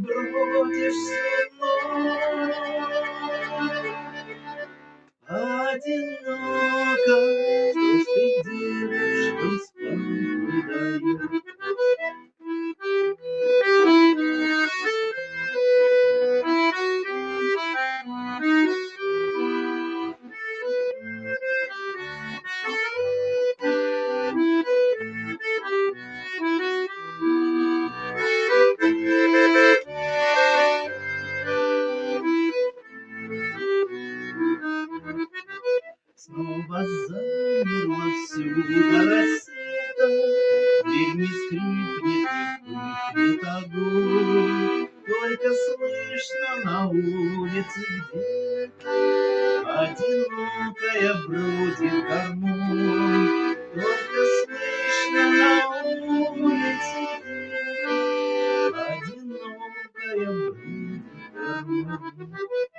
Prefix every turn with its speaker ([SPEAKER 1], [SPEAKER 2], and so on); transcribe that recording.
[SPEAKER 1] бродишь степной, одиноко, что ж ты девушка спать не даешь? Снова замерла всюду рассвета, дверь не скрипнет, не вспыхнет огонь, только слышно на улице где-то одинокая бродит гармонь, только слышно на улице где-то одинокая бродит гармонь.